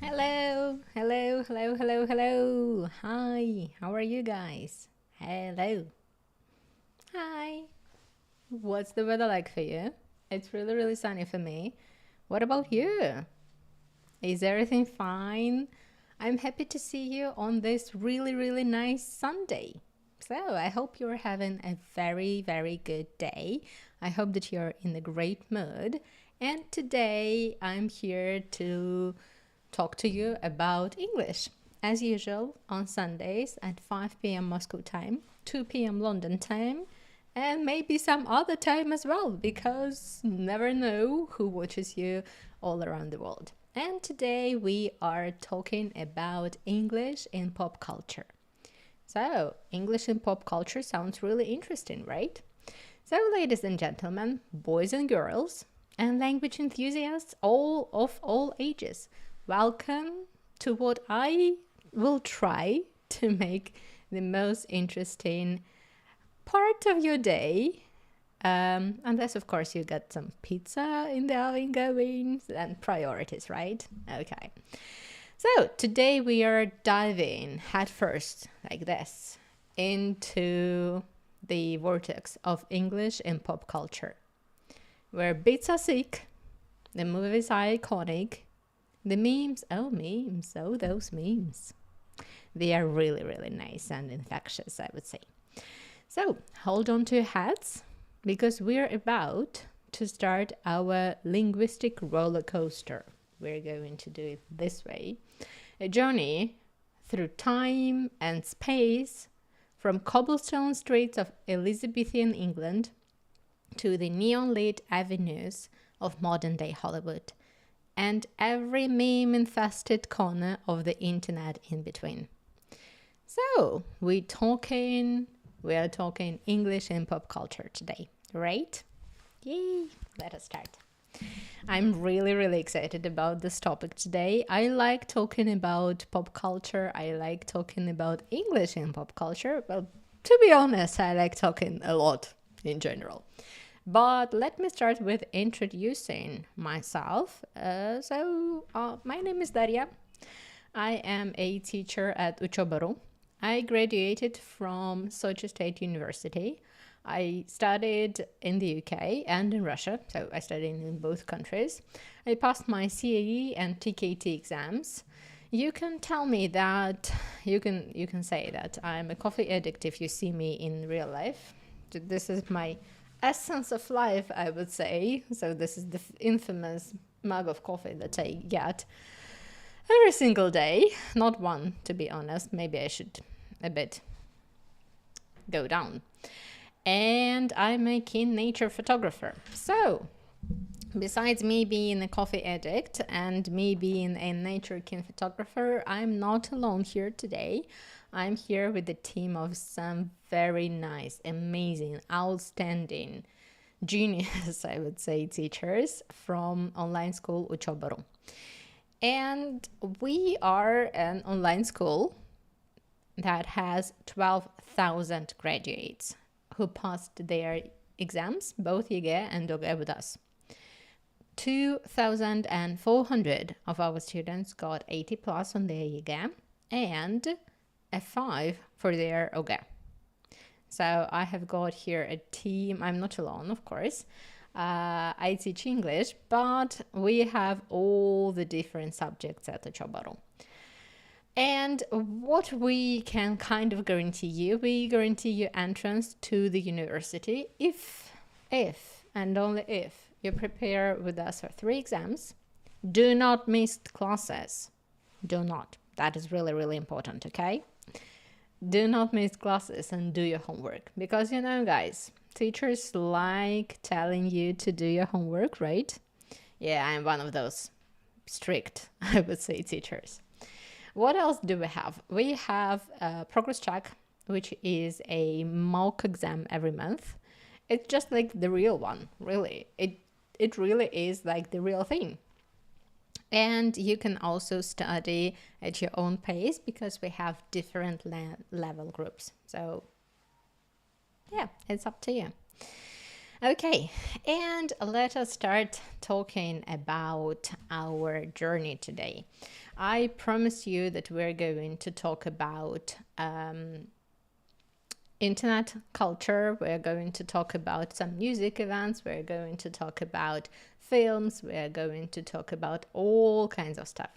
Hello. Hi, how are you guys? Hello. Hi. What's the weather like for you? It's really sunny for me. What about you? Is everything fine? I'm happy to see you on this really nice Sunday. So, I hope you're having a very good day. I hope that you're in a great mood. And today I'm here to talk to you about English. As usual, on Sundays at 5 p.m. Moscow time, 2 p.m. London time, and maybe some other time as well, because never know who watches you all around the world. And today we are talking about English in pop culture. So, English in pop culture sounds really interesting, right? So, ladies and gentlemen, boys and girls, and language enthusiasts all ages, welcome to what I will try to make the most interesting part of your day. Unless, of course, you got some pizza in the oven going, and priorities, right? Okay. So, today we are diving headfirst, like this, into the vortex of English in pop culture, where beats are sick, the movies are iconic, the memes, those memes. They are really nice and infectious, I would say. So, hold on to your hats, because we're about to start our linguistic roller coaster. We're going to do it this way. A journey through time and space, from cobblestone streets of Elizabethan England to the neon-lit avenues of modern-day Hollywood, and every meme-infested corner of the internet in between. So, we are talking English in pop culture today, right? Yay! Let us start. I'm really excited about this topic today. I like talking about pop culture. I like talking about English in pop culture. Well, to be honest, I like talking a lot in general. But let me start with introducing myself. My name is Daria. I am a teacher at Учёба.ру. I graduated from Sochi State University. I studied in the UK and in Russia, so I studied in both countries. I passed my CAE and TKT exams. You can tell me that, you can say that I'm a coffee addict if you see me in real life. This is my essence of life, I would say. So this is the infamous mug of coffee that I get every single day. Not one, to be honest. Maybe I should a bit go down. And I'm a keen nature photographer. So, besides me being a coffee addict and me being a nature keen photographer, I'm not alone here today. I'm here with a team of some very nice, amazing, outstanding, genius, I would say, teachers from online school Учёба.ру. And we are an online school that has 12,000 graduates who passed their exams, both ЕГЭ and ДОГЭ with us. 2,400 of our students got 80 plus on their ЕГЭ and a 5 for their ОГЭ. So I have got here a team. I'm not alone, of course. I teach English, but we have all the different subjects at Учёба.ру. And what we can kind of guarantee you, we guarantee you entrance to the university if and only if you prepare with us for 3 exams. Do not miss classes. Do not. That is really important, okay? Do not miss classes and do your homework. Because guys, teachers like telling you to do your homework, right? Yeah, I'm one of those strict, I would say, teachers. What else do we have? We have a progress check, which is a mock exam every month. It's just like the real one, really. It really is like the real thing. And you can also study at your own pace because we have different level groups. So, yeah, it's up to you. Okay, and let us start talking about our journey today. I promise you that we're going to talk about internet culture. We're going to talk about some music events. We're going to talk about films. We're going to talk about all kinds of stuff.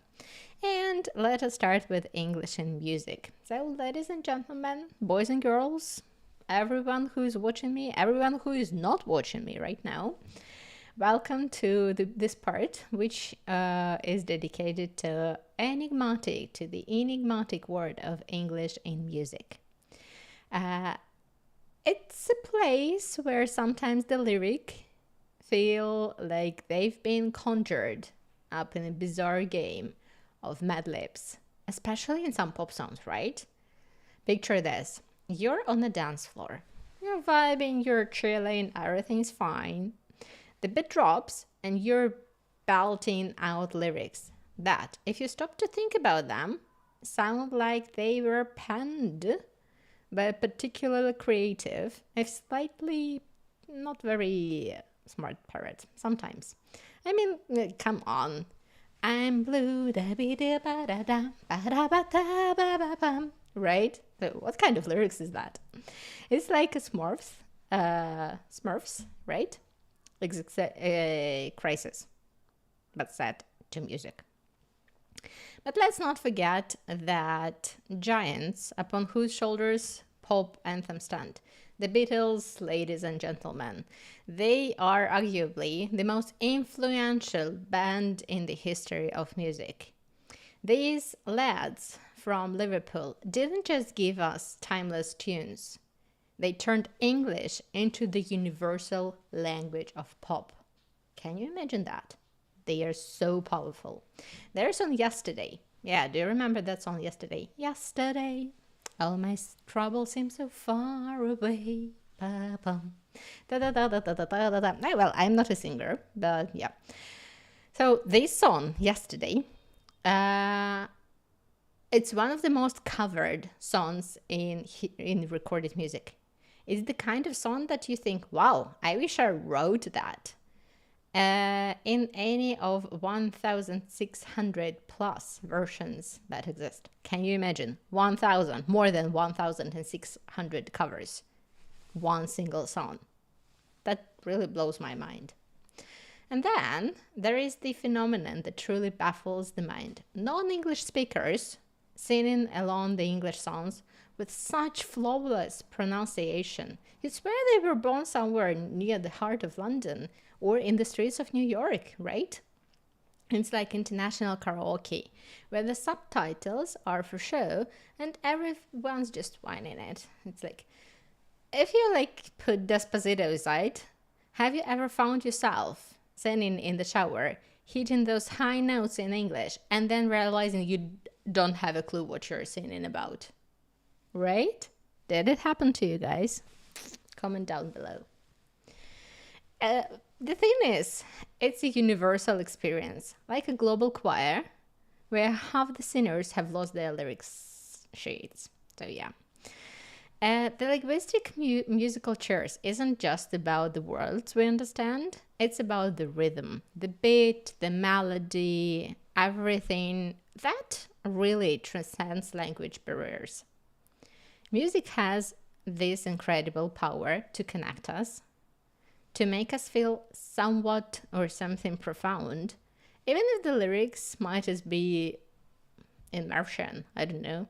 And let us start with English and music. So, ladies and gentlemen, boys and girls, everyone who's watching me, everyone who is not watching me right now, welcome to this part, which is dedicated to the enigmatic word of English in music. It's a place where sometimes the lyric feel like they've been conjured up in a bizarre game of Mad Libs, especially in some pop songs, right? Picture this. You're on the dance floor. You're vibing, you're chilling, everything's fine. The beat drops and you're belting out lyrics that, if you stop to think about them, sound like they were penned by a particularly creative, if slightly not very smart parrot sometimes. I mean, come on. I'm blue, right? What kind of lyrics is that? It's like a Smurfs, right? Crisis, but set to music. But let's not forget that giants upon whose shoulders pop anthems stand. The Beatles, ladies and gentlemen, they are arguably the most influential band in the history of music. These lads from Liverpool didn't just give us timeless tunes. They turned English into the universal language of pop. Can you imagine that? They are so powerful. Their song Yesterday. Yeah, do you remember that song Yesterday? Yesterday, all my troubles seem so far away. Ba-bum. Da-da-da-da-da-da-da-da. Well, I'm not a singer, but yeah. So this song, Yesterday, it's one of the most covered songs in recorded music. It's the kind of song that you think, wow, I wish I wrote that. In any of 1,600 plus versions that exist. Can you imagine? 1,000, more than 1,600 covers. One single song. That really blows my mind. And then there is the phenomenon that truly baffles the mind. Non-English speakers singing along the English songs with such flawless pronunciation. You swear they were born somewhere near the heart of London or in the streets of New York, right? It's like international karaoke, where the subtitles are for show and everyone's just whining it. It's like, if you put Despacito aside, have you ever found yourself singing in the shower, hitting those high notes in English, and then realizing you don't have a clue what you're singing about? Right? Did it happen to you guys? Comment down below. The thing is, it's a universal experience, like a global choir, where half the singers have lost their lyrics sheets. So yeah. The linguistic musical chairs isn't just about the words we understand. It's about the rhythm, the beat, the melody, everything that really transcends language barriers. Music has this incredible power to connect us, to make us feel somewhat or something profound, even if the lyrics might just be in Martian, I don't know.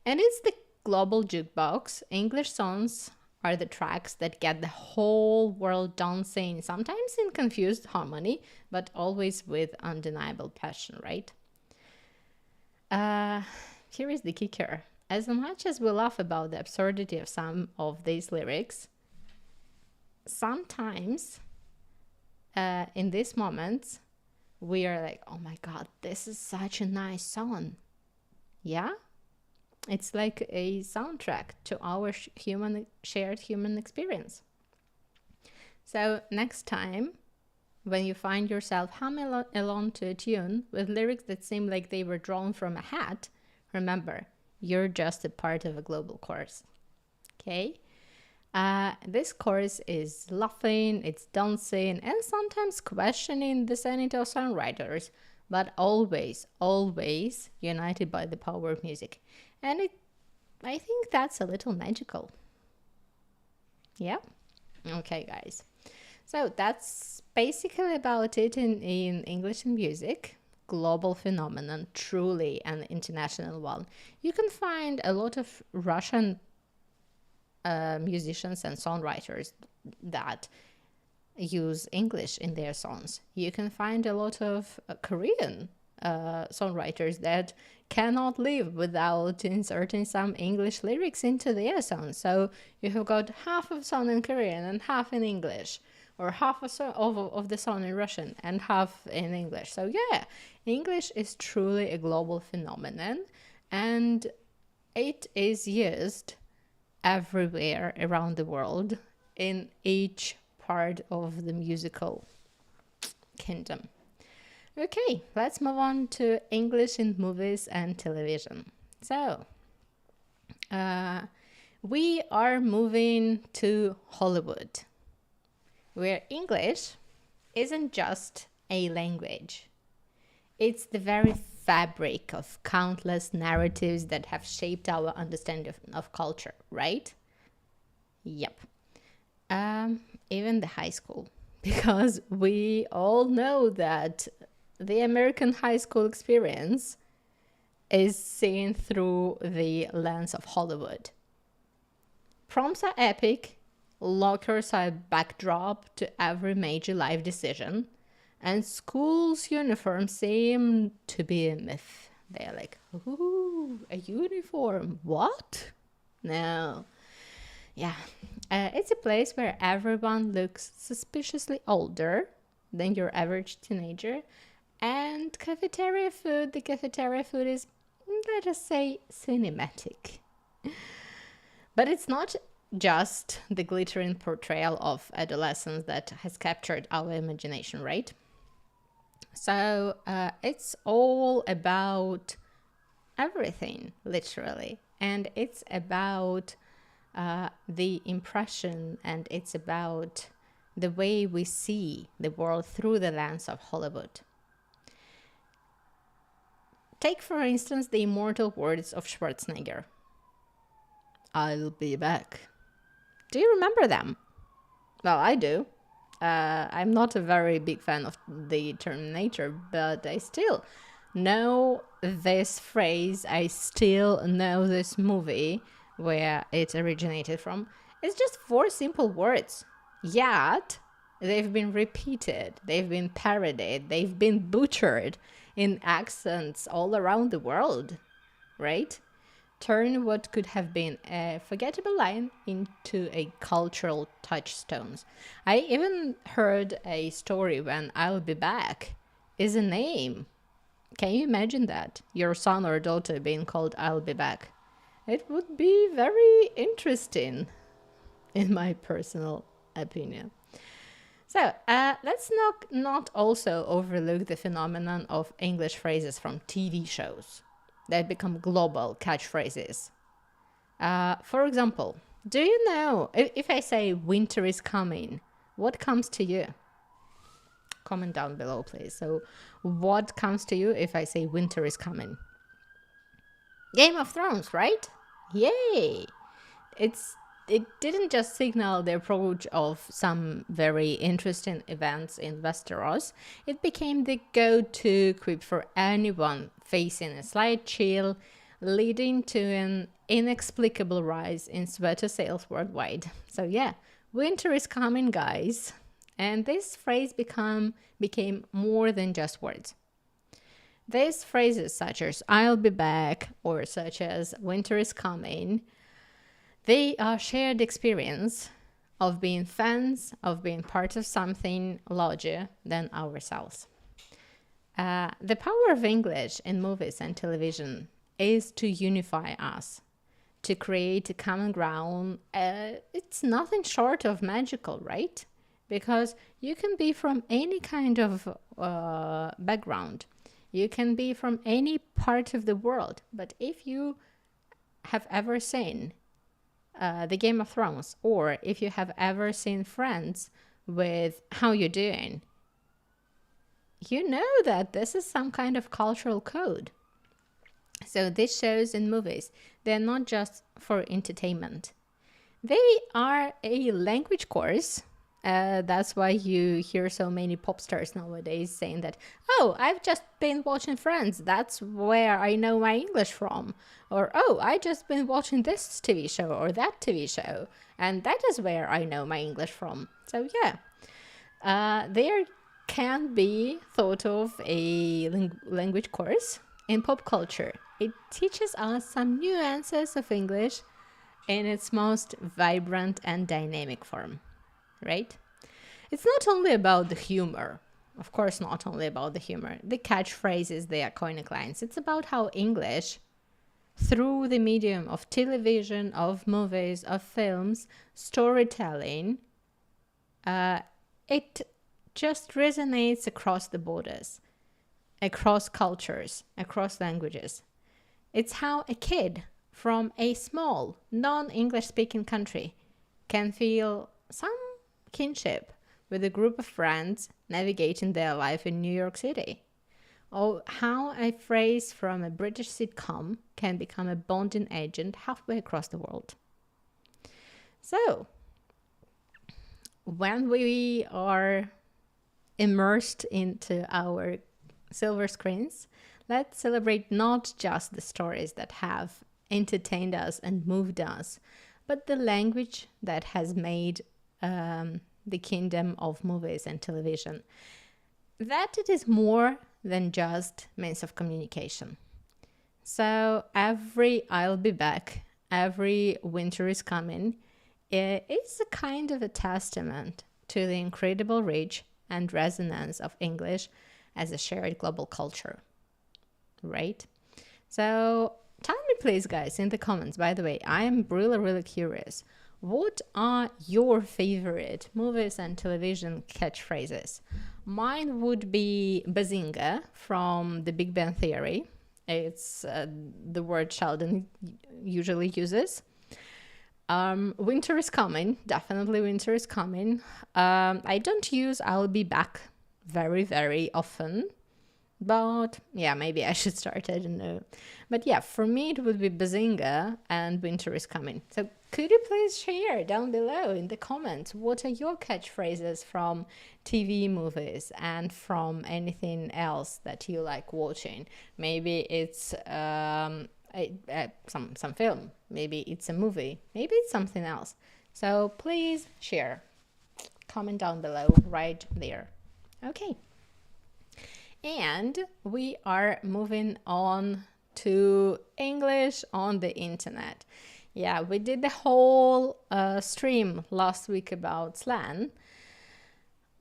And it's the global jukebox. English songs are the tracks that get the whole world dancing, sometimes in confused harmony, but always with undeniable passion, right? Here is the kicker. As much as we laugh about the absurdity of some of these lyrics, sometimes in these moments, we are like, oh my God, this is such a nice song. Yeah? It's like a soundtrack to our shared human experience. So next time, when you find yourself humming along to a tune with lyrics that seem like they were drawn from a hat, remember, you're just a part of a global chorus. Okay? This chorus is laughing, it's dancing, and sometimes questioning the sanity of songwriters. but always, always united by the power of music. And I think that's a little magical. Yeah? Okay, guys. So that's basically about it in English and music. Global phenomenon, truly an international one. You can find a lot of Russian musicians and songwriters that use English in their songs. You can find a lot of Korean songwriters that cannot live without inserting some English lyrics into their songs. So you have got half of song in Korean and half in English, or half of the song in Russian and half in English. So yeah, English is truly a global phenomenon, and it is used everywhere around the world in each part of the musical kingdom. Okay, let's move on to English in movies and television. So, we are moving to Hollywood, where English isn't just a language. It's the very fabric of countless narratives that have shaped our understanding of culture, right? Yep. Even the high school, because we all know that the American high school experience is seen through the lens of Hollywood. Proms are epic, lockers are a backdrop to every major life decision, and schools' uniforms seem to be a myth. They're like, ooh, a uniform, what? No. Yeah, it's a place where everyone looks suspiciously older than your average teenager. And the cafeteria food is, let us say, cinematic. But it's not just the glittering portrayal of adolescence that has captured our imagination, right? So it's all about everything, literally. And it's about the impression, and it's about the way we see the world through the lens of Hollywood. Take, for instance, the immortal words of Schwarzenegger. I'll be back. Do you remember them? Well, I do. I'm not a very big fan of the Terminator, but I still know this phrase. I still know this movie where it originated from. It's just 4 simple words. Yet, they've been repeated, they've been parodied, they've been butchered in accents all around the world, right? Turn what could have been a forgettable line into a cultural touchstone. I even heard a story when I'll be back is a name. Can you imagine that? Your son or daughter being called I'll be back. It would be very interesting, in my personal opinion. So let's not also overlook the phenomenon of English phrases from TV shows that become global catchphrases. For example, do you know, if I say winter is coming, what comes to you? Comment down below, please. So what comes to you if I say winter is coming? Game of Thrones, right? Yay! It didn't just signal the approach of some very interesting events in Westeros, it became the go-to quip for anyone facing a slight chill, leading to an inexplicable rise in sweater sales worldwide. So yeah, winter is coming, guys. And this phrase became more than just words. These phrases such as I'll be back or such as winter is coming, they are shared experience of being fans, of being part of something larger than ourselves. The power of English in movies and television is to unify us, to create a common ground. It's nothing short of magical, right? Because you can be from any kind of background. You can be from any part of the world. But if you have ever seen the Game of Thrones, or if you have ever seen Friends with How You Doing, you know that this is some kind of cultural code. So these shows and movies, they're not just for entertainment. They are a language course. That's why you hear so many pop stars nowadays saying that, oh, I've just been watching Friends. That's where I know my English from. Or, oh, I just been watching this TV show or that TV show. And that is where I know my English from. So yeah, there can be thought of a language course in pop culture. It teaches us some nuances of English in its most vibrant and dynamic form, right? It's not only about the humor, of course, not only about the humor, the catchphrases, the iconic lines. It's about how English, through the medium of television, of movies, of films, storytelling, it just resonates across the borders, across cultures, across languages. It's how a kid from a small, non-English speaking country can feel some kinship with a group of friends navigating their life in New York City. Or how a phrase from a British sitcom can become a bonding agent halfway across the world. So, when we are immersed into our silver screens, let's celebrate not just the stories that have entertained us and moved us, but the language that has made the kingdom of movies and television. That it is more than just means of communication. So every I'll be back, every winter is coming, is a kind of a testament to the incredible reach and resonance of English as a shared global culture, right? So tell me please, guys, in the comments, by the way, I am really curious. What are your favorite movies and television catchphrases? Mine would be Bazinga from The Big Bang Theory. It's the word Sheldon usually uses. Winter is coming. Definitely winter is coming. I don't use I'll be back very often. But yeah, maybe I should start, I don't know. But yeah, for me it would be Bazinga and winter is coming. So could you please share down below in the comments what are your catchphrases from TV, movies, and from anything else that you like watching? Maybe it's some film, maybe it's a movie, maybe it's something else. So please share, comment down below right there. Okay. And we are moving on to English on the internet. Yeah, we did the whole stream last week about slang,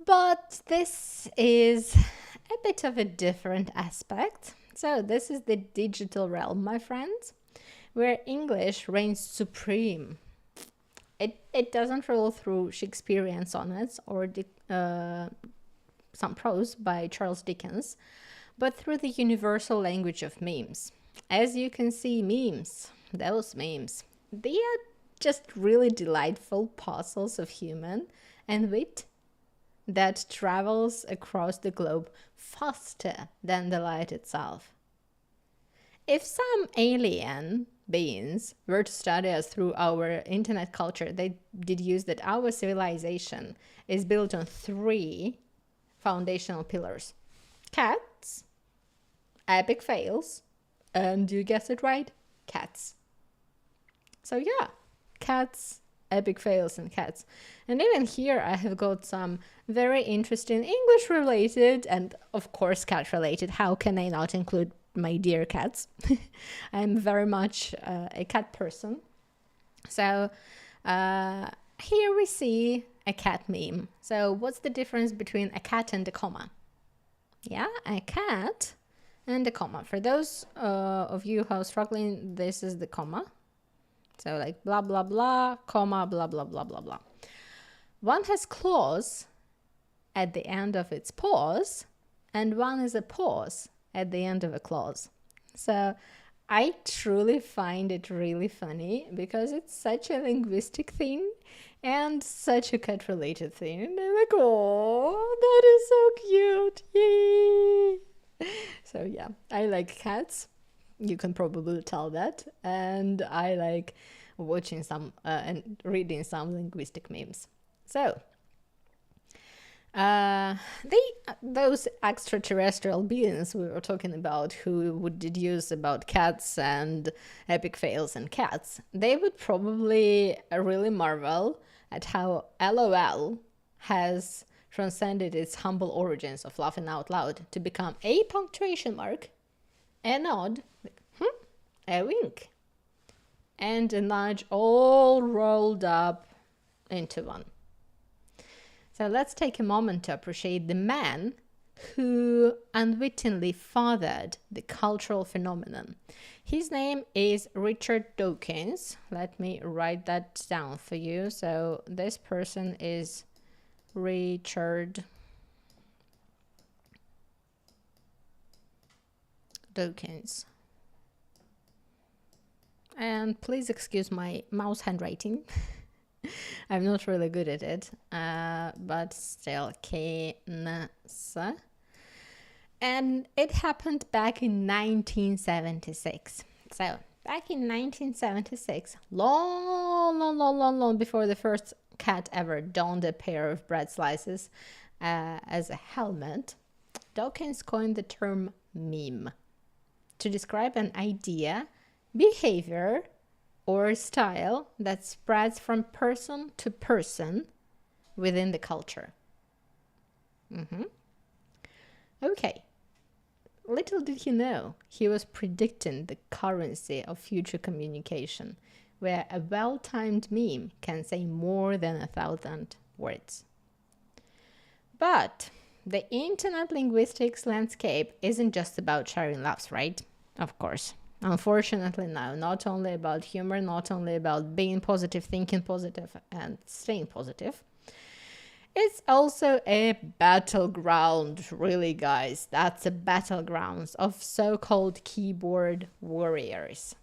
but this is a bit of a different aspect. So this is the digital realm, my friends, where English reigns supreme. It doesn't roll through Shakespearean sonnets or some prose by Charles Dickens, but through the universal language of memes. As you can see, memes, those memes, they are just really delightful parcels of humor and wit that travels across the globe faster than the light itself. If some alien beings were to study us through our internet culture, they did use that our civilization is built on 3 foundational pillars: cats, epic fails, and you guessed it right, cats. So yeah, cats, epic fails, and cats. And even here I have got some very interesting English related and of course cat related. How can I not include my dear cats? I'm very much a cat person. So here we see a cat meme. So what's the difference between a cat and a comma? Yeah, a cat and a comma. For those of you who are struggling, this is the comma. So like blah, blah, blah, comma, blah, blah, blah, blah, blah. One has claws at the end of its paws, and one is a pause at the end of a clause. So I truly find it really funny because it's such a linguistic thing and such a cat related thing. And I'm like, oh, that is so cute. Yay! So yeah, I like cats. You can probably tell that. And I like watching some and reading some linguistic memes. So those extraterrestrial beings we were talking about who would deduce about cats and epic fails in cats, they would probably really marvel at how LOL has transcended its humble origins of laughing out loud to become a punctuation mark, a nod, a wink, and a nudge all rolled up into one. So let's take a moment to appreciate the man who unwittingly fathered the cultural phenomenon. His name is Richard Dawkins. Let me write that down for you. So this person is Richard Dawkins. And please excuse my mouse handwriting. I'm not really good at it, but still, Keynes. And it happened back in 1976. So, back in 1976, long before the first cat ever donned a pair of bread slices as a helmet, Dawkins coined the term meme to describe an idea, behavior, or style that spreads from person to person within the culture. Okay. Little did he know, he was predicting the currency of future communication, where a well-timed meme can say more than 1,000 words. But the internet linguistics landscape isn't just about sharing laughs, right? Of course. Unfortunately, no, not only about humor, not only about being positive, thinking positive, and staying positive. It's also a battleground, really, guys. That's a battleground of so-called keyboard warriors.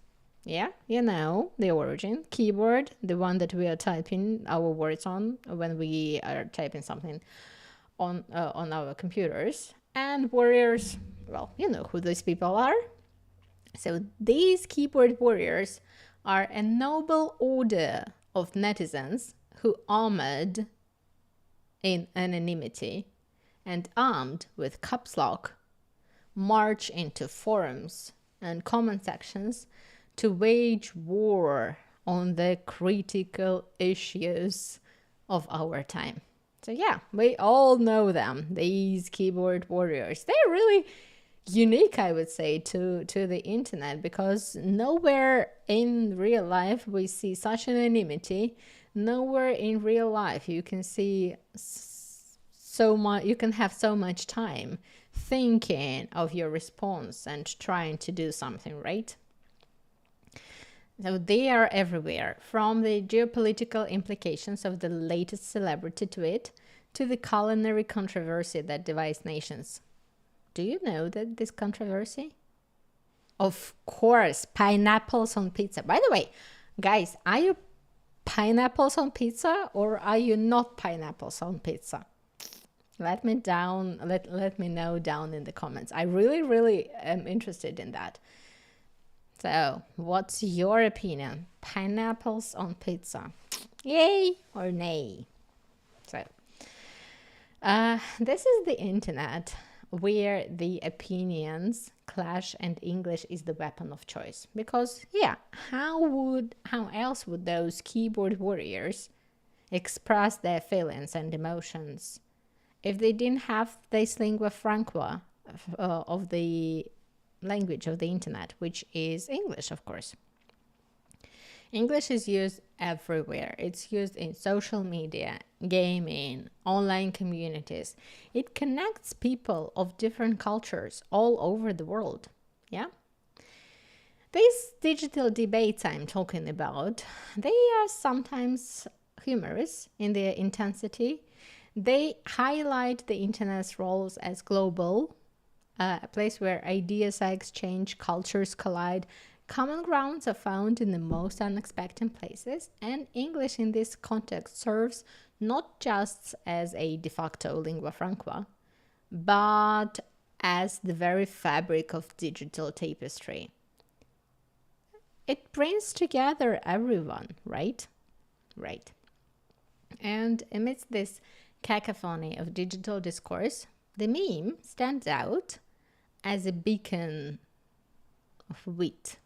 Yeah, you know the origin. Keyboard, the one that we are typing our words on when we are typing something on our computers. And warriors, well, you know who these people are. So these keyboard warriors are a noble order of netizens who, armored in anonymity and armed with caps lock, march into forums and comment sections to wage war on the critical issues of our time. So yeah, we all know them, these keyboard warriors. They're really unique, I would say, to the internet, because nowhere in real life we see such anonymity. Nowhere in real life you can see so much, you can have so much time thinking of your response and trying to do something, right? So they are everywhere, from the geopolitical implications of the latest celebrity tweet to the culinary controversy that divides nations. Do you know that this controversy? Of course, pineapples on pizza. By the way, guys, are you pineapples on pizza or are you not pineapples on pizza? Let me know down in the comments. I really am interested in that. So, what's your opinion? Pineapples on pizza. Yay or nay? So, this is the internet, where the opinions clash and English is the weapon of choice. Because, yeah, how else would those keyboard warriors express their feelings and emotions if they didn't have this lingua franca of the language of the internet, which is English, of course. English is used everywhere. It's used in social media, gaming, online communities. It connects people of different cultures all over the world. Yeah? These digital debates I'm talking about, they are sometimes humorous in their intensity. They highlight the internet's roles as global, a place where ideas are exchanged, cultures collide, Common grounds are found in the most unexpected places, and English in this context serves not just as a de facto lingua franca, but as the very fabric of digital tapestry. It brings together everyone, right? Right. And amidst this cacophony of digital discourse, the meme stands out as a beacon of wit.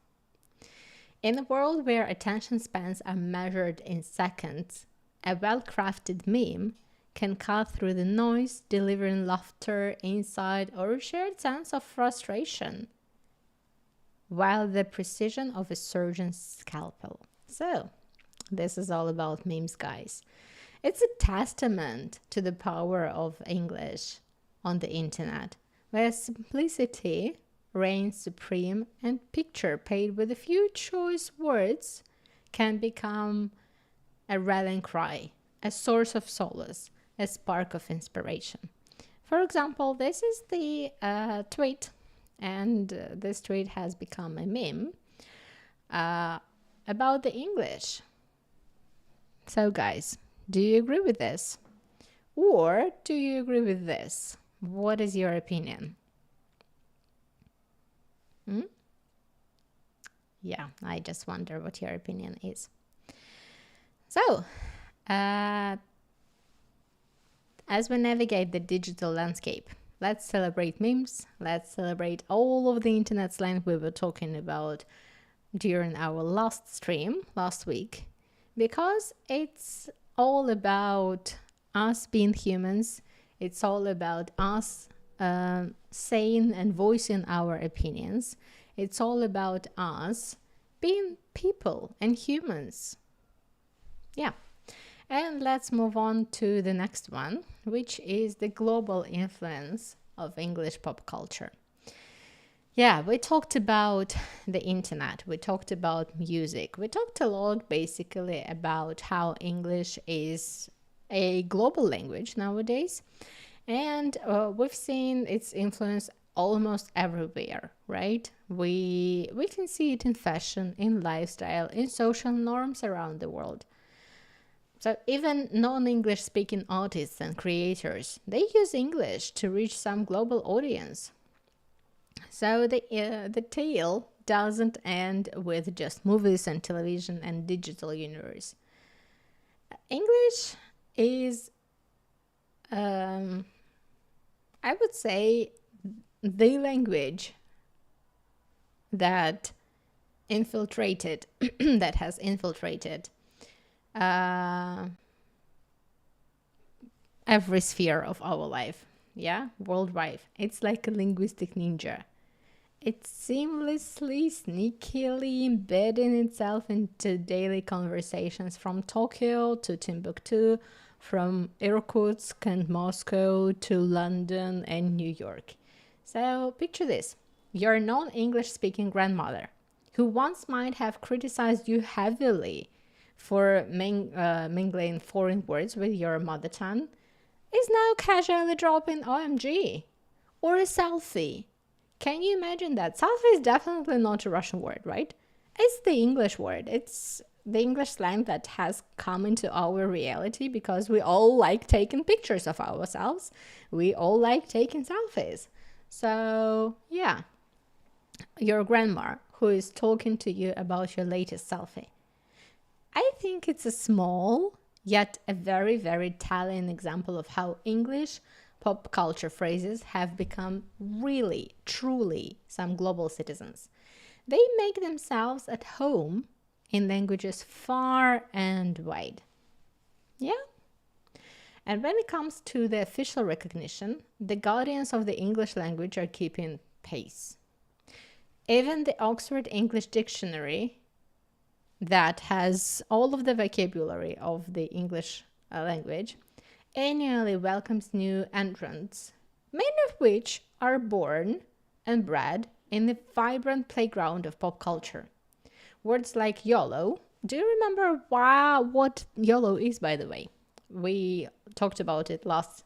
In a world where attention spans are measured in seconds, a well-crafted meme can cut through the noise, delivering laughter, insight, or a shared sense of frustration, while the precision of a surgeon's scalpel. So, this is all about memes, guys. It's a testament to the power of English on the internet, where simplicity reigns supreme and picture paid with a few choice words can become a rallying cry, a source of solace, a spark of inspiration. For example, this is the tweet, and this tweet has become a meme about the English. So guys, do you agree with this? Or do you agree with this? What is your opinion? Yeah, I just wonder what your opinion is. So, as we navigate the digital landscape, let's celebrate memes. Let's celebrate all of the internet slang we were talking about during our last stream last week, because it's all about us being humans. It's all about us saying and voicing our opinions. It's all about us being people and humans. Yeah. And let's move on to the next one, which is the global influence of English pop culture. Yeah, we talked about the internet, we talked about music, we talked a lot basically about how English is a global language nowadays. And we've seen its influence almost everywhere, right? We can see it in fashion, in lifestyle, in social norms around the world. So even non-English speaking artists and creators, they use English to reach some global audience. So the tale doesn't end with just movies and television and digital universe. English is, I would say, the language that infiltrated, that has infiltrated every sphere of our life, yeah, worldwide. It's like a linguistic ninja. It's seamlessly, sneakily embedding itself into daily conversations from Tokyo to Timbuktu, from Irkutsk and Moscow to London and New York. So picture this. Your non-English speaking grandmother, who once might have criticized you heavily for mingling foreign words with your mother tongue, is now casually dropping OMG or a selfie. Can you imagine that? Selfie is definitely not a Russian word, right? It's the English word. It's the English slang that has come into our reality because we all like taking pictures of ourselves. We all like taking selfies. So, yeah, your grandma who is talking to you about your latest selfie. I think it's a small, yet a very, very telling example of how English pop culture phrases have become really, truly some global citizens. They make themselves at home in languages far and wide. Yeah? And when it comes to the official recognition, the guardians of the English language are keeping pace. Even the Oxford English Dictionary, that has all of the vocabulary of the English language, annually welcomes new entrants, many of which are born and bred in the vibrant playground of pop culture. Words like YOLO. Do you remember what YOLO is, by the way? We talked about it last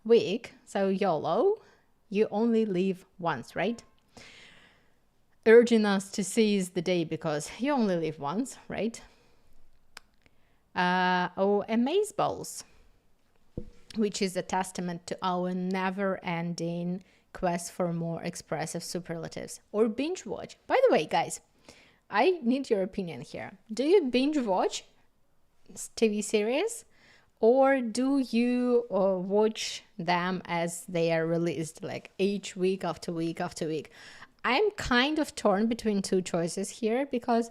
week. So YOLO, you only live once, right? urging us to seize the day because you only live once, right? Or amazeballs, which is a testament to our never-ending quest for more expressive superlatives. Or binge watch. By the way, guys, I need your opinion here. Do you binge watch TV series, or do you watch them as they are released, like each week after week after week? I'm kind of torn between two choices here, because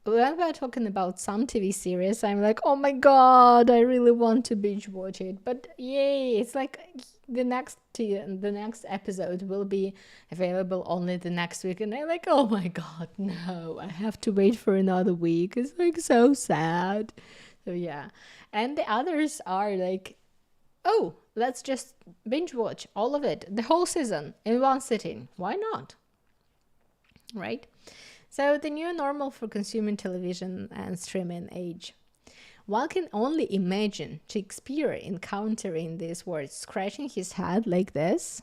when we're talking about some TV series, I'm like, oh my god, I really want to binge watch it. But yay, it's like the next episode will be available only the next week, and I'm like, oh my god, no, I have to wait for another week. It's like so sad. So yeah. And the others are like, oh, let's just binge watch all of it, the whole season in one sitting. Why not? Right? So the new normal for consuming television and streaming age. One can only imagine Shakespeare encountering these words, scratching his head like this,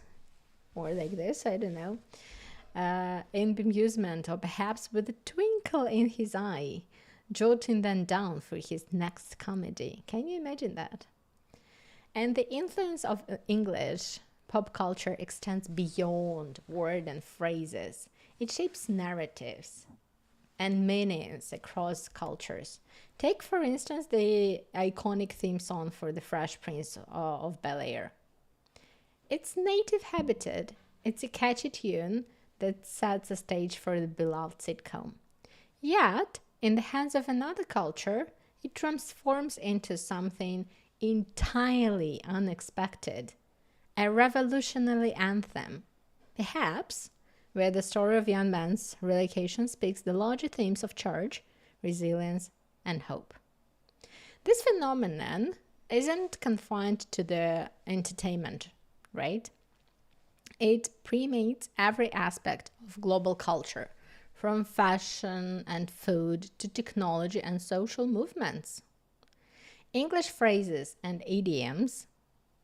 or like this, I don't know, in bemusement, or perhaps with a twinkle in his eye, jotting them down for his next comedy. Can you imagine that? And the influence of English pop culture extends beyond words and phrases. It shapes narratives and meanings across cultures. Take, for instance, the iconic theme song for The Fresh Prince of Bel-Air. It's native habitat. It's a catchy tune that sets the stage for the beloved sitcom. Yet, in the hands of another culture, it transforms into something entirely unexpected, a revolutionary anthem, perhaps where the story of young man's relocation speaks the larger themes of courage, resilience, and hope. This phenomenon isn't confined to the entertainment, right? It permeates every aspect of global culture, from fashion and food to technology and social movements. English phrases and idioms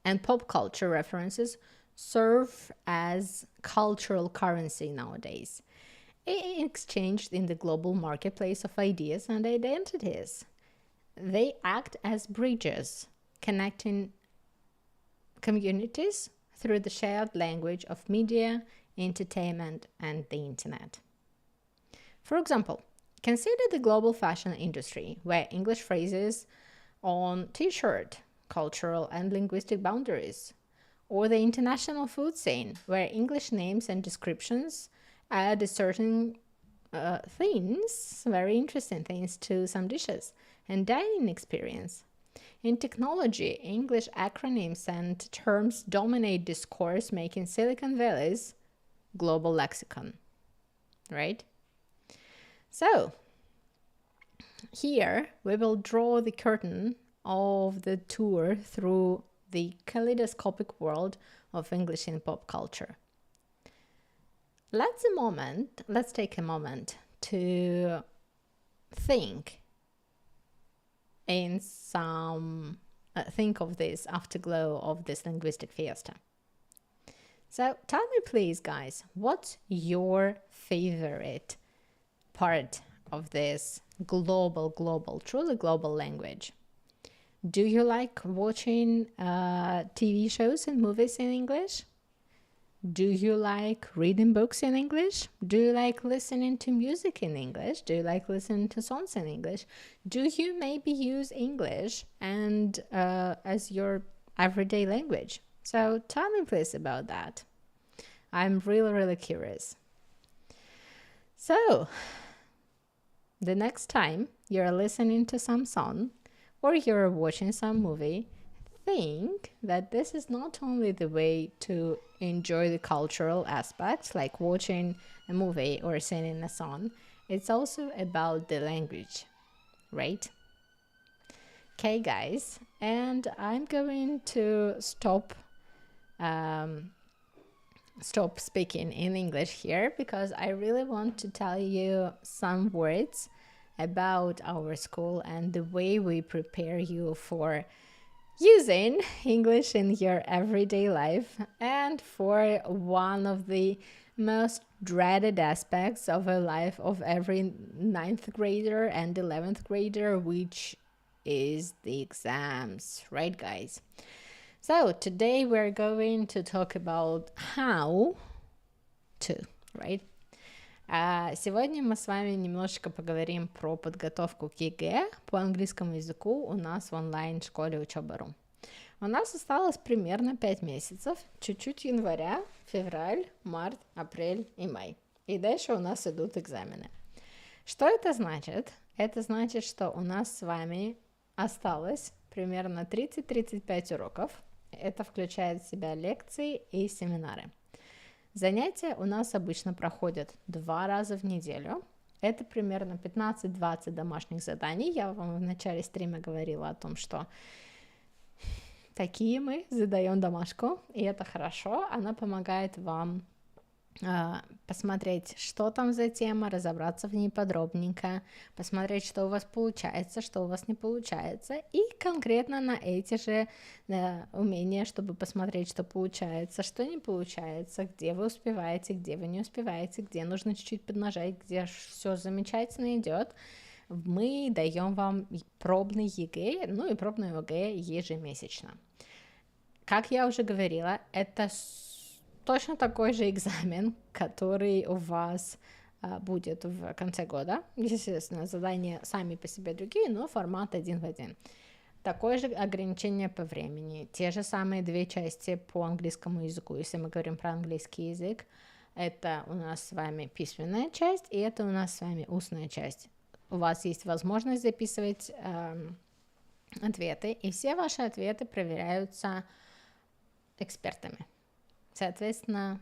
and pop culture references serve as cultural currency nowadays, exchanged in the global marketplace of ideas and identities. They act as bridges, connecting communities through the shared language of media, entertainment, and the internet. For example, consider the global fashion industry, where English phrases on t-shirt, cultural and linguistic boundaries, or the international food scene, where English names and descriptions add a certain things, very interesting things to some dishes and dining experience. In technology, English acronyms and terms dominate discourse, making Silicon Valley's global lexicon, right? So, here we will draw the curtain of the tour through the kaleidoscopic world of English in pop culture. Let's take a moment to think of this afterglow of this linguistic fiesta. So tell me please, guys, what's your favorite part of this truly global language? Do you like watching TV shows and movies in English? Do you like reading books in English? Do you like listening to music in English? Do you like listening to songs in English? Do you maybe use English and as your everyday language? So tell me please about that. I'm really, really curious. So, the next time you're listening to some song or you're watching some movie, think that this is not only the way to enjoy the cultural aspects, like watching a movie or singing a song, it's also about the language, right? Okay, guys, and I'm going to stop speaking in English here, because I really want to tell you some words about our school and the way we prepare you for using English in your everyday life, and for one of the most dreaded aspects of a life of every 9th grader and 11th grader, which is the exams, right, guys? So today we're going to talk about how to, right? Сегодня мы с вами немножечко поговорим про подготовку к ЕГЭ по английскому языку у нас в онлайн-школе Учёба.ру. У нас осталось примерно 5 месяцев, чуть-чуть января, февраль, март, апрель и май. И дальше у нас идут экзамены. Что это значит? Это значит, что у нас с вами осталось примерно 30-35 уроков. Это включает в себя лекции и семинары. Занятия у нас обычно проходят 2 раза в неделю. Это примерно 15-20 домашних заданий. Я вам в начале стрима говорила о том, что такие мы задаем домашку, и это хорошо. Она помогает вам посмотреть, что там за тема, разобраться в ней подробненько, посмотреть, что у вас получается, что у вас не получается, и конкретно на эти же умения, чтобы посмотреть, что получается, что не получается, где вы успеваете, где вы не успеваете, где нужно чуть-чуть поднажать, где все замечательно идет. Мы даем вам пробный ЕГЭ, ну и пробный ЕГЭ ежемесячно. Как я уже говорила, это точно такой же экзамен, который у вас будет в конце года. Естественно, задания сами по себе другие, но формат один в один. Такое же ограничение по времени. Те же самые 2 части по английскому языку. Если мы говорим про английский язык, это у нас с вами письменная часть, и это у нас с вами устная часть. У вас есть возможность записывать ответы, и все ваши ответы проверяются экспертами. Соответственно,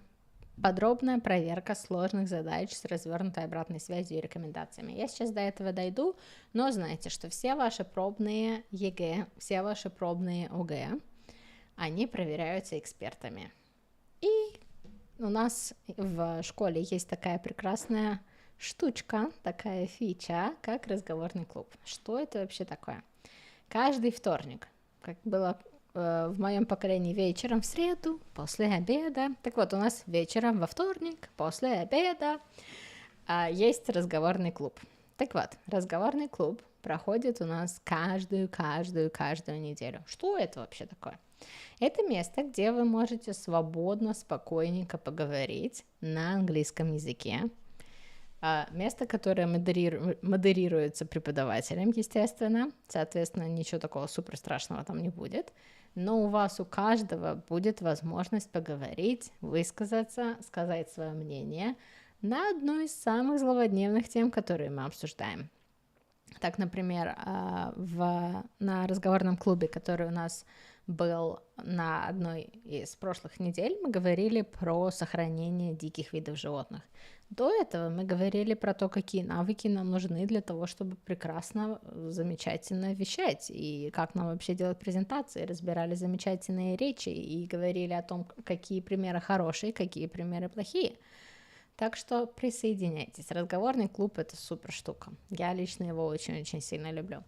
подробная проверка сложных задач с развернутой обратной связью и рекомендациями. Я сейчас до этого дойду, но знайте, что все ваши пробные ЕГЭ, все ваши пробные ОГЭ, они проверяются экспертами. И у нас в школе есть такая прекрасная штучка, такая фича, как разговорный клуб. Что это вообще такое? Каждый вторник, как было в моем поколении вечером в среду, после обеда. Так вот, у нас вечером во вторник, после обеда есть разговорный клуб. Так вот, разговорный клуб проходит у нас каждую неделю. Что это вообще такое? Это место, где вы можете свободно, спокойненько поговорить на английском языке. Место, которое модерируется преподавателем, естественно. Соответственно, ничего такого супер страшного там не будет. Но у вас у каждого будет возможность поговорить, высказаться, сказать свое мнение на одну из самых злободневных тем, которые мы обсуждаем. Так, например, на разговорном клубе, который у нас был на одной из прошлых недель, мы говорили про сохранение диких видов животных. До этого мы говорили про то, какие навыки нам нужны для того, чтобы прекрасно, замечательно вещать, и как нам вообще делать презентации, разбирали замечательные речи и говорили о том, какие примеры хорошие, какие примеры плохие. Так что присоединяйтесь. Разговорный клуб — это супер штука. Я лично его очень-очень сильно люблю.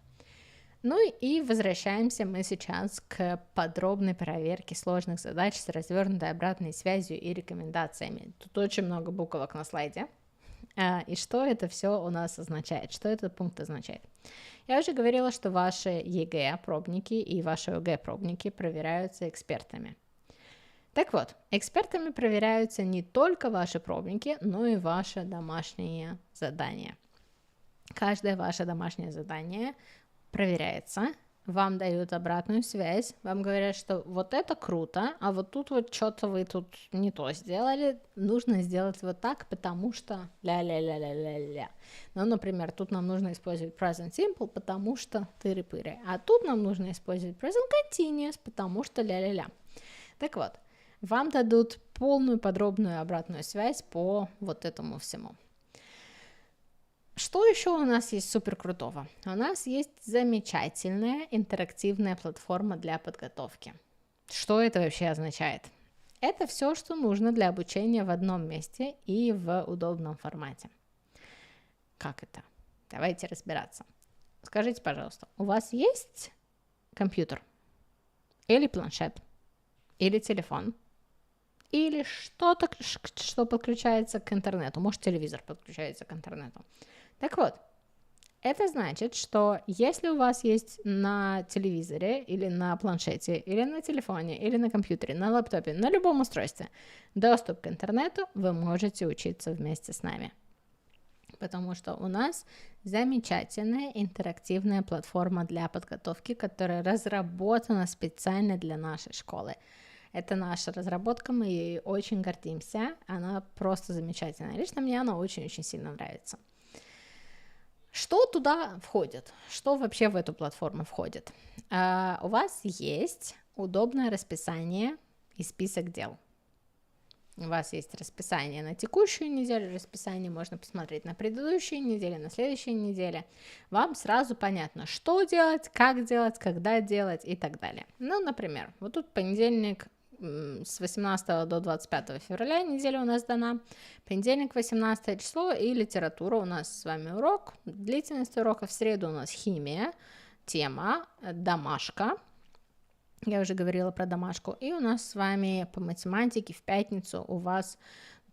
Ну и возвращаемся мы сейчас к подробной проверке сложных задач с развернутой обратной связью и рекомендациями. Тут очень много буквок на слайде. И что это все у нас означает? Что этот пункт означает? Я уже говорила, что ваши ЕГЭ-пробники и ваши ОГЭ-пробники проверяются экспертами. Так вот, экспертами проверяются не только ваши пробники, но и ваши домашние задания. Каждое ваше домашнее задание проверяется, вам дают обратную связь, вам говорят, что вот это круто, а вот тут вот что-то вы тут не то сделали, нужно сделать вот так, потому что ля-ля-ля-ля-ля-ля. Ну, например, тут нам нужно использовать present simple, потому что тыры-пыры, а тут нам нужно использовать present continuous, потому что ля-ля-ля. Так вот, вам дадут полную подробную обратную связь по вот этому всему. Что еще у нас есть супер крутого? У нас есть замечательная интерактивная платформа для подготовки. Что это вообще означает? Это все, что нужно для обучения в одном месте и в удобном формате. Как это? Давайте разбираться. Скажите, пожалуйста, у вас есть компьютер? Или планшет? Или телефон? или что-то, что подключается к интернету. Может, телевизор подключается к интернету. Так вот, это значит, что если у вас есть на телевизоре или на планшете, или на телефоне, или на компьютере, на лэптопе, на любом устройстве доступ к интернету, вы можете учиться вместе с нами. Потому что у нас замечательная интерактивная платформа для подготовки, которая разработана специально для нашей школы. Это наша разработка, мы ей очень гордимся, она просто замечательная. Лично мне она очень-очень сильно нравится. Что туда входит? Что вообще в эту платформу входит? У вас есть удобное расписание и список дел. У вас есть расписание на текущую неделю, расписание можно посмотреть на предыдущую неделю, на следующей неделе. Вам сразу понятно, что делать, как делать, когда делать и так далее. Ну, например, вот тут понедельник с 18 до 25 февраля неделя у нас дана. Понедельник, 18 число, и литература у нас с вами урок. Длительность урока в среду у нас химия, тема, домашка. Я уже говорила про домашку. И у нас с вами по математике в пятницу у вас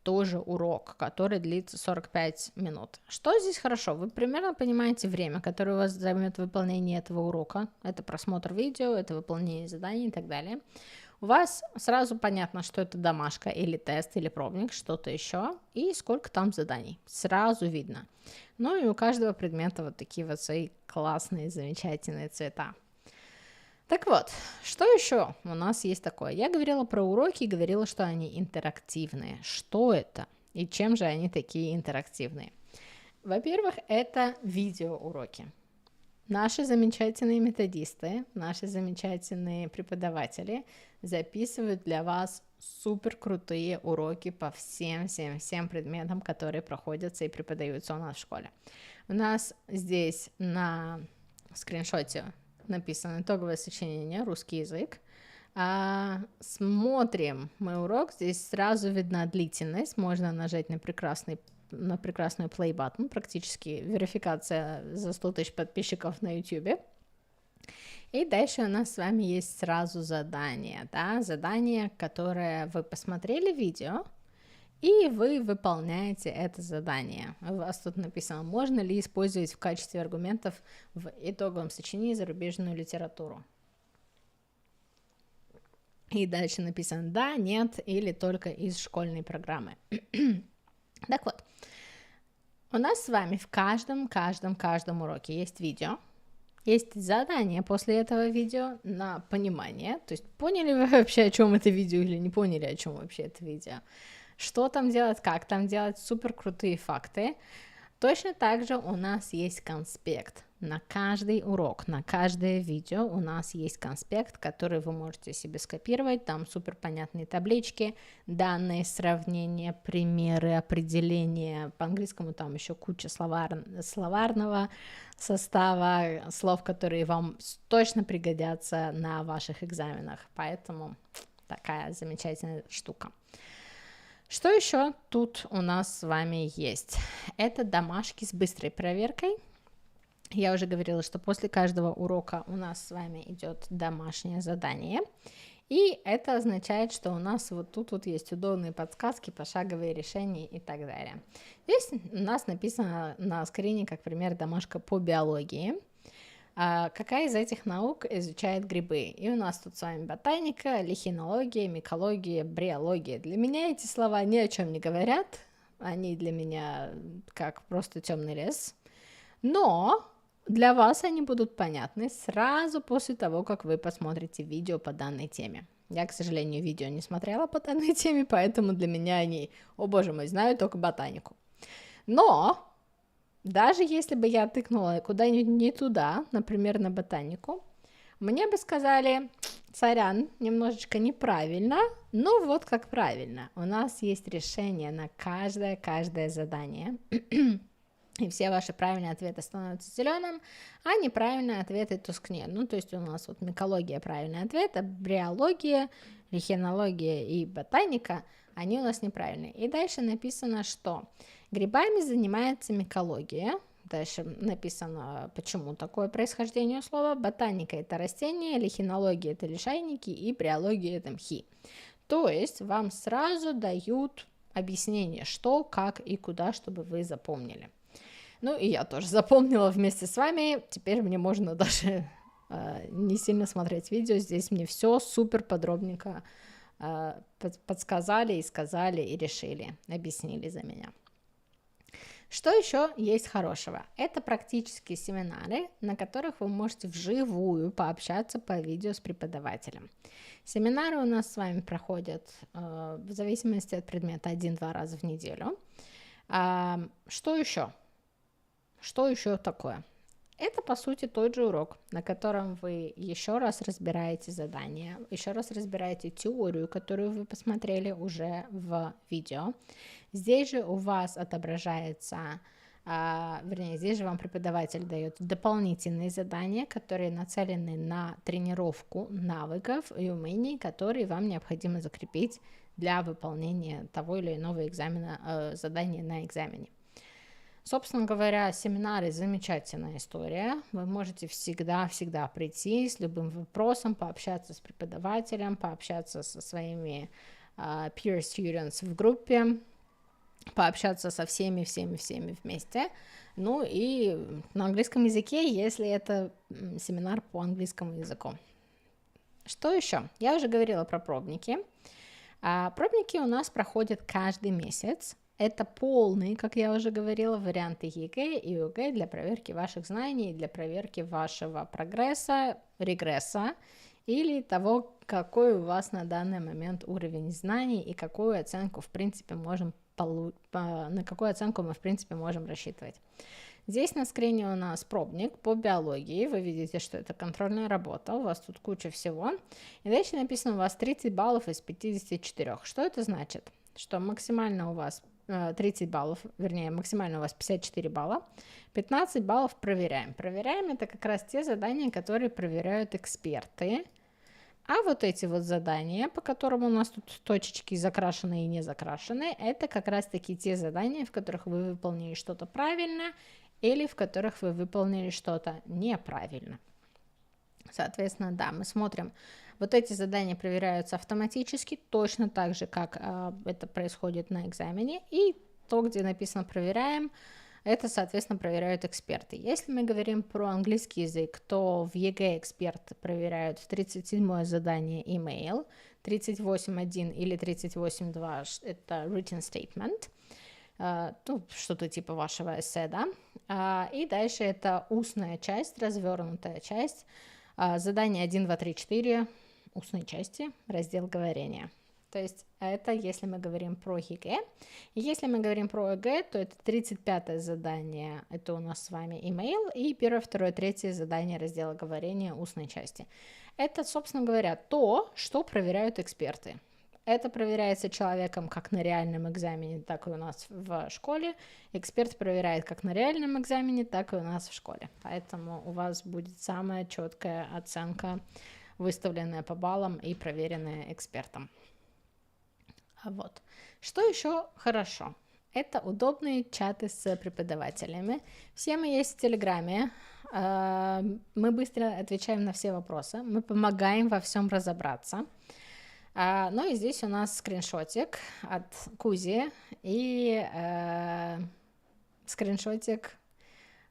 тоже урок, который длится 45 минут. Что здесь хорошо? Вы примерно понимаете время, которое у вас займет выполнение этого урока. Это просмотр видео, это выполнение заданий и так далее. У вас сразу понятно, что это домашка или тест, или пробник, что-то еще, и сколько там заданий. Сразу видно. Ну и у каждого предмета вот такие вот свои классные, замечательные цвета. Так вот, что еще у нас есть такое? Я говорила про уроки и говорила, что они интерактивные. Что это? И чем же они такие интерактивные? Во-первых, это видеоуроки. Наши замечательные методисты, наши замечательные преподаватели записывают для вас супер крутые уроки по всем предметам, которые проходятся и преподаются у нас в школе. У нас здесь на скриншоте написано итоговое сочинение «Русский язык». Смотрим мой урок, здесь сразу видна длительность, можно нажать на прекрасную play button, практически верификация за 100 тысяч подписчиков на YouTube. И дальше у нас с вами есть сразу задание, да, задание, которое вы посмотрели видео, и вы выполняете это задание. У вас тут написано, можно ли использовать в качестве аргументов в итоговом сочинении зарубежную литературу. И дальше написано да, нет или только из школьной программы. Так вот, у нас с вами в каждом уроке есть видео, есть задание после этого видео на понимание, то есть поняли вы вообще, о чем это видео или не поняли, о чем вообще это видео, что там делать, как там делать, супер крутые факты. Точно так же у нас есть конспект. На каждый урок, на каждое видео у нас есть конспект, который вы можете себе скопировать. Там супер понятные таблички, данные, сравнения, примеры, определения. По английскому там еще куча словарного состава, слов, которые вам точно пригодятся на ваших экзаменах. Поэтому такая замечательная штука. Что еще тут у нас с вами есть? Это домашки с быстрой проверкой. Я уже говорила, что после каждого урока у нас с вами идет домашнее задание. И это означает, что у нас вот тут вот есть удобные подсказки, пошаговые решения и так далее. Здесь у нас написано на скрине, как пример, домашка по биологии. Какая из этих наук изучает грибы? И у нас тут с вами ботаника, лихинология, микология, бриология. Для меня эти слова ни о чем не говорят, они для меня как просто темный лес, но для вас они будут понятны сразу после того, как вы посмотрите видео по данной теме. Я, к сожалению, видео не смотрела по данной теме, поэтому для меня они, о боже мой, знаю только ботанику. Но даже если бы я тыкнула куда-нибудь не туда, например, на ботанику, мне бы сказали, сорян, немножечко неправильно, но вот как правильно. У нас есть решение на каждое задание, и все ваши правильные ответы становятся зеленым, а неправильные ответы тускнеют. Ну, то есть у нас вот микология правильный ответ, а бриология, лихинология и ботаника, они у нас неправильные. И дальше написано, что грибами занимается микология. Дальше написано, почему такое происхождение слова. Ботаника – это растения, лихинология – это лишайники, и бриология – это мхи. То есть вам сразу дают объяснение, что, как и куда, чтобы вы запомнили. Ну и я тоже запомнила вместе с вами, теперь мне можно даже не сильно смотреть видео, здесь мне все супер подробненько подсказали и сказали и решили, объяснили за меня. Что еще есть хорошего? Это практические семинары, на которых вы можете вживую пообщаться по видео с преподавателем. Семинары у нас с вами проходят в зависимости от предмета 1-2 раза в неделю. Что еще? Что еще такое? Это, по сути, тот же урок, на котором вы еще раз разбираете задания, еще раз разбираете теорию, которую вы посмотрели уже в видео. Здесь же у вас отображается, здесь же вам преподаватель дает дополнительные задания, которые нацелены на тренировку навыков и умений, которые вам необходимо закрепить для выполнения того или иного задания на экзамене. Собственно говоря, семинары – замечательная история. Вы можете всегда прийти с любым вопросом, пообщаться с преподавателем, пообщаться со своими peer students в группе, пообщаться со всеми вместе. Ну и на английском языке, если это семинар по английскому языку. Что еще? Я уже говорила про пробники. Пробники у нас проходят каждый месяц. Это полные, как я уже говорила, варианты ЕГЭ и ОГЭ для проверки ваших знаний, для проверки вашего прогресса, регресса или того, какой у вас на данный момент уровень знаний и какую оценку, в принципе, на какую оценку мы, в принципе, можем рассчитывать. Здесь на скрине у нас пробник по биологии. Вы видите, что это контрольная работа. У вас тут куча всего. И дальше написано у вас 30 баллов из 54. Что это значит? Что максимально у вас 30 баллов, вернее, максимально у вас 54 балла, 15 баллов проверяем. Проверяем — это как раз те задания, которые проверяют эксперты. А вот эти вот задания, по которым у нас тут точечки закрашены и не закрашены, это как раз-таки те задания, в которых вы выполнили что-то правильно или в которых вы выполнили что-то неправильно. Соответственно, да, мы смотрим. Вот эти задания проверяются автоматически, точно так же, как это происходит на экзамене. И то, где написано «проверяем», это, соответственно, проверяют эксперты. Если мы говорим про английский язык, то в ЕГЭ эксперты проверяют 37-е задание email, 38.1 или 38.2 – это written statement, что-то типа вашего эссе, да. И дальше это устная часть, развернутая часть, задание 1, 2, 3, 4, устной части, раздел говорения. То есть это если мы говорим про ЕГЭ. Если мы говорим про ЕГЭ, то это 35-е задание, это у нас с вами email, и 1, 2, 3 задание раздела говорения устной части. Это, собственно говоря, то, что проверяют эксперты. Это проверяется человеком как на реальном экзамене, так и у нас в школе. Эксперт проверяет как на реальном экзамене, так и у нас в школе. Поэтому у вас будет самая четкая оценка, выставленная по баллам и проверенная экспертом. Вот. Что еще хорошо? Это удобные чаты с преподавателями. Все мы есть в Телеграме. Мы быстро отвечаем на все вопросы. Мы помогаем во всем разобраться. Ну и здесь у нас скриншотик от Кузи и скриншотик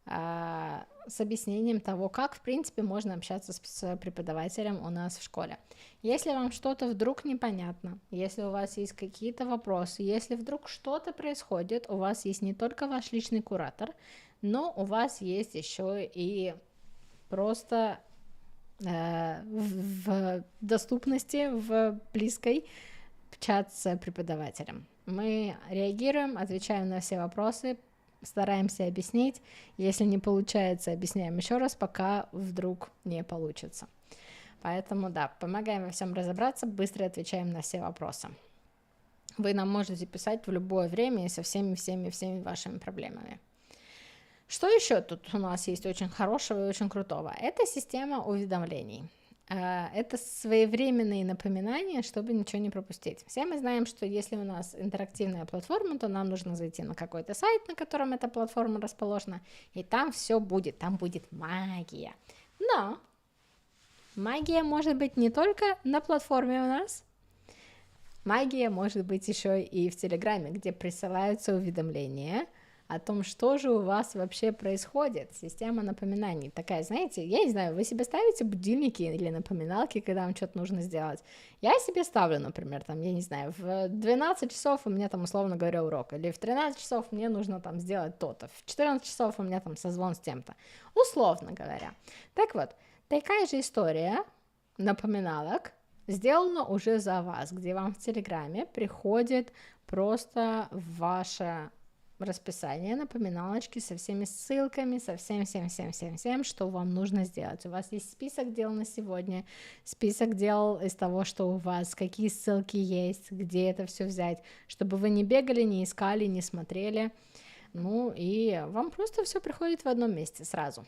с объяснением того, как, в принципе, можно общаться с преподавателем у нас в школе. Если вам что-то вдруг непонятно, если у вас есть какие-то вопросы, если вдруг что-то происходит, у вас есть не только ваш личный куратор, но у вас есть еще и просто в доступности, в близкой чат с преподавателем. Мы реагируем, отвечаем на все вопросы, стараемся объяснить. Если не получается, объясняем еще раз, пока вдруг не получится. Поэтому, да, помогаем во всем разобраться, быстро отвечаем на все вопросы. Вы нам можете писать в любое время и со всеми вашими проблемами. Что еще тут у нас есть очень хорошего и очень крутого? Это система уведомлений. Это своевременные напоминания, чтобы ничего не пропустить. Все мы знаем, что если у нас интерактивная платформа, то нам нужно зайти на какой-то сайт, на котором эта платформа расположена, и там все будет, там будет магия. Но магия может быть не только на платформе у нас. Магия может быть еще и в Телеграме, где присылаются уведомления о том, что же у вас вообще происходит. Система напоминаний такая, знаете, я не знаю, вы себе ставите будильники или напоминалки, когда вам что-то нужно сделать. Я себе ставлю, например, там, я не знаю, в 12 часов у меня там, условно говоря, урок, или в 13 часов мне нужно там сделать то-то, в 14 часов у меня там созвон с тем-то, условно говоря. Так вот, такая же история напоминалок сделана уже за вас, где вам в Телеграме приходит просто ваше расписание, напоминалочки со всеми ссылками, со всем, что вам нужно сделать. У вас есть список дел на сегодня, список дел из того, что у вас, какие ссылки есть, где это все взять, чтобы вы не бегали, не искали, не смотрели, ну и вам просто все приходит в одном месте сразу.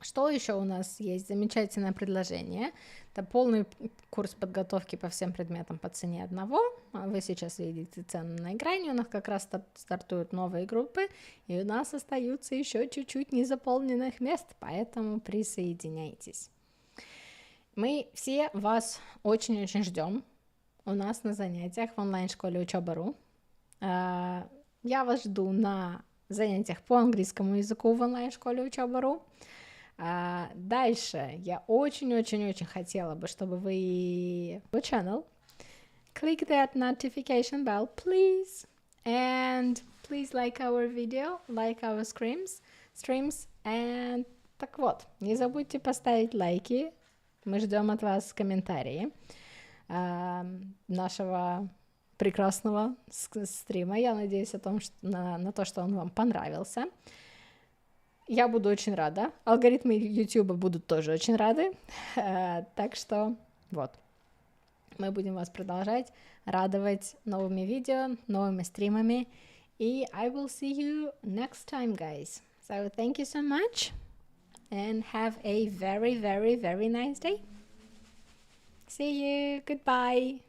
Что еще у нас есть? Замечательное предложение. Это полный курс подготовки по всем предметам по цене одного. Вы сейчас видите цену на экране. У нас как раз стартуют новые группы, и у нас остаются еще чуть-чуть незаполненных мест, поэтому присоединяйтесь. Мы все вас очень-очень ждем у нас на занятиях в онлайн-школе Учёба.ру. Я вас жду на занятиях по английскому языку в онлайн-школе Учёба.ру. Дальше я очень-очень-очень хотела бы, чтобы вы channel, click that notification bell, please, and please like our video, like our streams, and так вот, не забудьте поставить лайки, мы ждем от вас комментарии нашего прекрасного стрима, я надеюсь на то, что он вам понравился. Я буду очень рада. Алгоритмы YouTube будут тоже очень рады. Так что вот. Мы будем вас продолжать радовать новыми видео, новыми стримами. И I will see you next time, guys. So thank you so much. And have a very, very, very nice day. See you. Goodbye.